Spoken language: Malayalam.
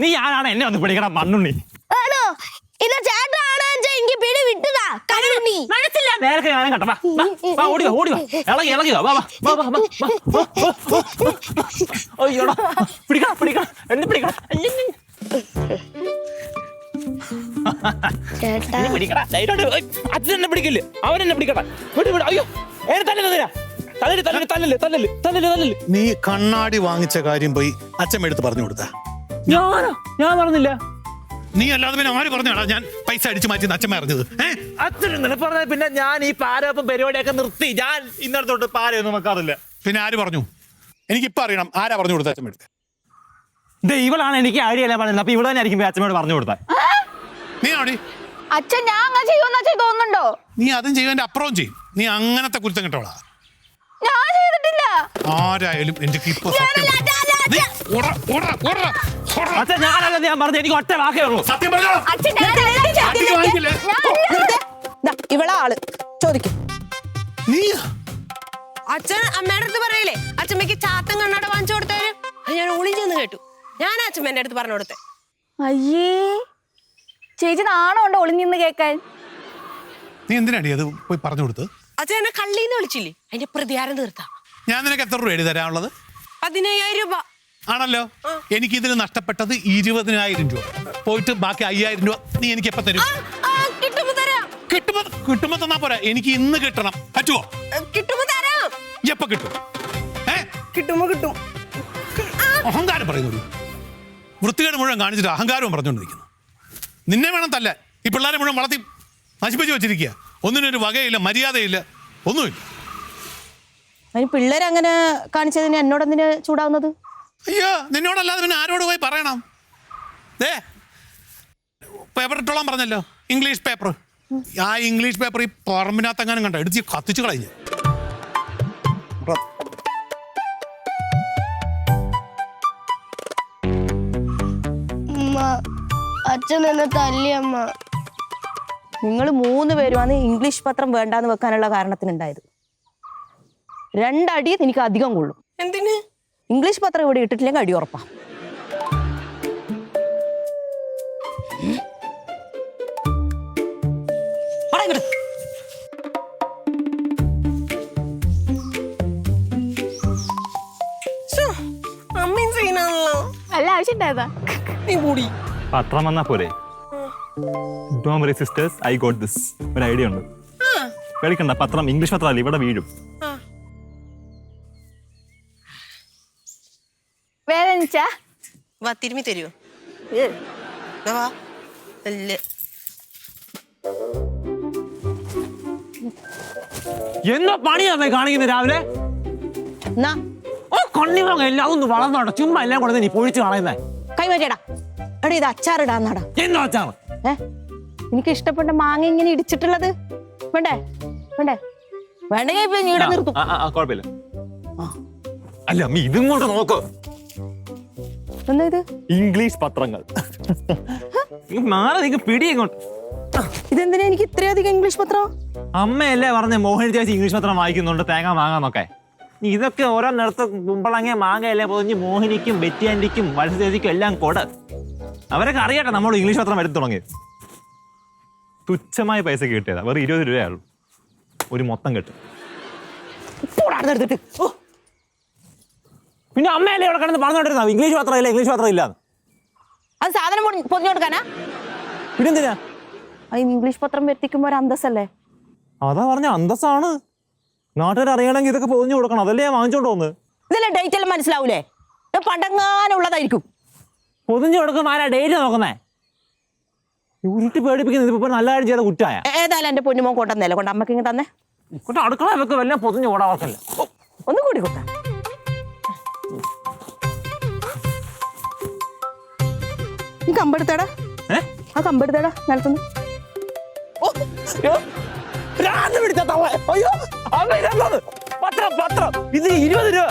നീ ആരാണ് എന്നെ ഒന്ന് പിടിക്കണം മണ്ണുണ്ണി? ആണോ? ഇന്ന ചേട്ടനാണ് എനിക്ക് പിടി വിട്ടതാ കണ്ണുണ്ണി. മനസ്സില്ല നേരത്തെ ഞാനും കേട്ടോ. ഓടി വാ ഇളകി വാ. അയ്യോടാ പിടിക്കണം എന്നെ പിടിക്കണം. അച്ഛനെ പിടിക്കില്ല, അവനെന്നെ പിടിക്കട്ടെ. അയ്യോ തല്ലല്. നീ കണ്ണാടി വാങ്ങിച്ച കാര്യം പോയി അച്ഛൻ എടുത്ത് പറഞ്ഞു കൊടുത്ത? ഞാൻ പറഞ്ഞില്ല. നീ അല്ലാതെ പിന്നെ ആര് പറഞ്ഞാടാ ഞാൻ പൈസ അടിച്ചു മാറ്റി അച്ഛൻ അറിഞ്ഞത്? അച്ഛൻ പറഞ്ഞ പിന്നെ ഞാൻ ഈ പാരപ്പം പരിപാടിയൊക്കെ നിർത്തി. ഞാൻ ഇന്നടത്തോട്ട് പാരയൊന്നും വെക്കാറില്ല. പിന്നെ ആര് പറഞ്ഞു? എനിക്കിപ്പോ അറിയണം ആരാ പറഞ്ഞു കൊടുത്ത അച്ഛൻ എടുത്ത്? ഇവളാണ് എനിക്ക് ഐഡിയ പറഞ്ഞത്. അപ്പൊ ഇവിടെ തന്നെ ആയിരിക്കും അച്ഛനോട് പറഞ്ഞു കൊടുത്താൽ. നീ ആടി അച്ഛൻ ഞാൻ അങ്ങനെ ചെയ്യുമെന്ന് അച്ഛൻ തോന്നുന്നുണ്ടോ? നീ അതും ചെയ്യുന്നതിന്റെ അപ്പുറവും ചെയ്യും. നീ അങ്ങനത്തെ കുരുത്തം കിട്ടോളാ. ഞാൻ ചെയ്തിട്ടില്ല. ആരായാലും എന്റെ ഇപ്പൊ സത്യം അച്ഛൻ ഞാനല്ല ഞാൻ പറഞ്ഞു. എനിക്ക് ഒറ്റ വാക്കേ ഉള്ളൂ. സത്യം പറഞ്ഞോ. ഇവളെ ആള് ചോദിക്കും. നീ അച്ഛൻ അമ്മയുടെ അടുത്ത് പറയല്ലേ അച്ഛമ്മക്ക് ചാത്തൻ കണ്ണട വാങ്ങിച്ചു കൊടുത്തവര്? ഞാൻ ഒളിഞ്ഞെന്ന് കേട്ടു. ഞാൻ അച്ഛമ്മേന്റെ അടുത്ത് പറഞ്ഞു കൊടുത്തേ. അയ്യേ ചേച്ചി നാണോ ഉണ്ടോ ഒളിഞ്ഞിന്ന് കേക്കാൻ? നീ എന്തിനാടി അത് പോയി പറഞ്ഞു കൊടുത്ത്? അച്ഛൻ എന്നെ കള്ളീന്ന് വിളിച്ചില്ലേ, അതിന്റെ പ്രതികാരം തീർത്താ. ഞാൻ നിനക്ക് എത്ര രൂപ എഴുതി തരാനുള്ളത്? 15,000 രൂപ. ആണല്ലോ. എനിക്ക് ഇതിന് നഷ്ടപ്പെട്ടത് 20,000 രൂപ. പോയിട്ട് ബാക്കി 5,000 രൂപ നീ എനിക്ക് എപ്പോ തരും? കിട്ടുമ്പോ തരാം. കിട്ടുമ്പോ തന്നാ പോരാ, എനിക്ക് ഇന്ന് കിട്ടണം. പറ്റുമോ? കിട്ടുമ്പോ തരാം. എപ്പോ കിട്ടും? കിട്ടുമ്പോ കിട്ടും. അഹങ്കാരം പറയുന്നു. വൃത്തികേട് മുഴുവൻ കാണിച്ചിട്ട് അഹങ്കാരവും പറഞ്ഞുകൊണ്ടിരിക്കുന്നു. നിന്നെ വേണം തല്ല. ഈ പിള്ളേരെ മുഴുവൻ വളർത്തി നശിപ്പിച്ച് വെച്ചിരിക്കുക. ഒന്നിനൊരു വകയില്ല, മര്യാദയില്ല, ഒന്നുമില്ല. അതിന് പിള്ളേരങ്ങനെ കാണിച്ചതിന് എന്നോടെന്തിന് ചൂടാവുന്നത്? അയ്യോ, നിന്നോടല്ലാതെ പിന്നെ ആരോട് പോയി പറയണം? പേപ്പർ ഇട്ടോളാൻ പറഞ്ഞല്ലോ, ഇംഗ്ലീഷ് പേപ്പർ. ആ ഇംഗ്ലീഷ് പേപ്പർ ഈ പറമ്പിനകത്തെങ്ങാനും കണ്ടോ എടുത്ത് കത്തിച്ചു കളഞ്ഞു. അച്ഛൻ എന്നെ തല്ലിയമ്മ. നിങ്ങൾ 3 പേരുമാണ് ഇംഗ്ലീഷ് പത്രം വേണ്ടാന്ന് വെക്കാനുള്ള കാരണത്തിനുണ്ടായത്. 2 അടി എനിക്ക് അധികം കൊള്ളും. എന്തിന്? ഇംഗ്ലീഷ് പത്രം ഇവിടെ ഇട്ടിട്ടില്ലെങ്കിൽ അടി ഉറപ്പാ. അമ്മയും ചെയ്യുന്നാണല്ലോ. അല്ല ആവശ്യം ഉണ്ടായതാ. നീ കൂടി പത്രം വന്നാ പോരെ? Don't worry sisters, I got this. ഒരു ഐഡിയ ഉണ്ട്. പേടിക്കണ്ട, പത്രം ഇംഗ്ലീഷ് പത്രമല്ല, ഇവിടെ വീഴും. വേദനിച്ചാ? വാ തിരുമ്മി തരുമോ? വാ അല്ല എന്തോ പണിയാ കാണിക്കുന്നത് രാവിലെ? എല്ലാം ഒന്ന് വളർന്നോട്ടോ. ചുമ്മാ എല്ലാം കൂടെ നീ പൊഴിച്ച് കളയുന്നേ. കൈമാറ്റിയടാ. എടാ ഇത് അച്ചാറിടാന്നാടാ. എന്തോ അച്ചാറ്? എനിക്ക് ഇഷ്ടപ്പെട്ട മാങ്ങ ഇങ്ങനെ ഇടിച്ചിട്ടുള്ളത് വേണ്ടേ? വേണ്ടെങ്കിൽ ഇപ്പൊ ഇവിടെ നിർത്തും. കുഴപ്പമില്ല. അല്ല അമ്മ ഇതും കൊണ്ട് നോക്ക്. എന്താ ഇത്? ഇംഗ്ലീഷ് പത്രങ്ങൾ. മാറി നിനക്ക് പിടിയെങ്ങോട്ട്. ഇതെന്തിനാ എനിക്ക് ഇത്രയധികം ഇംഗ്ലീഷ് പത്രം? അമ്മയല്ലേ പറഞ്ഞ മോഹിനി ചേച്ചി ഇംഗ്ലീഷ് പത്രം വായിക്കുന്നുണ്ട്, തേങ്ങ മാങ്ങാന്നൊക്കെ. ഇതൊക്കെ ഓരോ നേരത്ത് കുമ്പളങ്ങ മാങ്ങയല്ലേ പൊതിഞ്ഞ് മോഹിനിക്കും ബെറ്റി ആന്റിക്കും വത്സ ചേച്ചിക്കും എല്ലാം കൊട്. അവരൊക്കെ അറിയട്ടെ നമ്മൾ ഇംഗ്ലീഷ് പത്രം എടുത്തു തുടങ്ങിയത്. തുച്ഛമായ പൈസ കിട്ടിയതാ, വെറും 20 രൂപയുള്ളൂ. ഒരു മൊത്തം കിട്ടും. പിന്നെ അമ്മയല്ലേ ഇവിടെ കിടന്ന് പറഞ്ഞോണ്ടിരുന്ന ഇംഗ്ലീഷ് പത്രം ഇല്ല, ഇംഗ്ലീഷ് പത്രം ഇല്ലാന്ന്. അത് സാധനം പൊതിഞ്ഞു കൊടുക്കാനാ? പിന്നെന്തിനാ? അത് ഇംഗ്ലീഷ് പത്രം വരുത്തിക്കുമ്പോ ഒരു അന്തസ്സല്ലേ? അതാ പറഞ്ഞ അന്തസ്സാണ്. നാട്ടുകാർ അറിയണമെങ്കിൽ ഇതൊക്കെ പൊതിഞ്ഞു കൊടുക്കണം. അതല്ലേ ഞാൻ വാങ്ങിച്ചോണ്ട് പോകുന്നത്. ഇതല്ലേ ഡേറ്റ് എല്ലാം മനസ്സിലാവൂലേ? പണ്ടങ്ങാനുള്ളതായിരിക്കും. പൊതിഞ്ഞു കൊടുക്കും. ആരാ ഡേറ്റ് നോക്കുന്നേ? ഉരുട്ടി പേടിപ്പിക്കുന്നത് ഇപ്പൊ നല്ല കാര്യം ചെയ്ത കുറ്റായ. ഏതായാലും എന്റെ പൊന്നുമോ കൊണ്ടുവന്നല്ലേ, കൊണ്ട് അമ്മക്ക് ഇങ്ങനെ തന്നെ. കൊണ്ട് അടുക്കള വെക്ക് വല്ല പൊതിഞ്ഞു ഓടാവർക്കല്ല. ഒന്ന് കൂടി കൊണ്ട. ഈ കമ്പെടുത്തേടാ. ആ കമ്പെടുത്തേടാ നിലത്തുനിന്ന്. പത്രം ഇത് 20 രൂപ.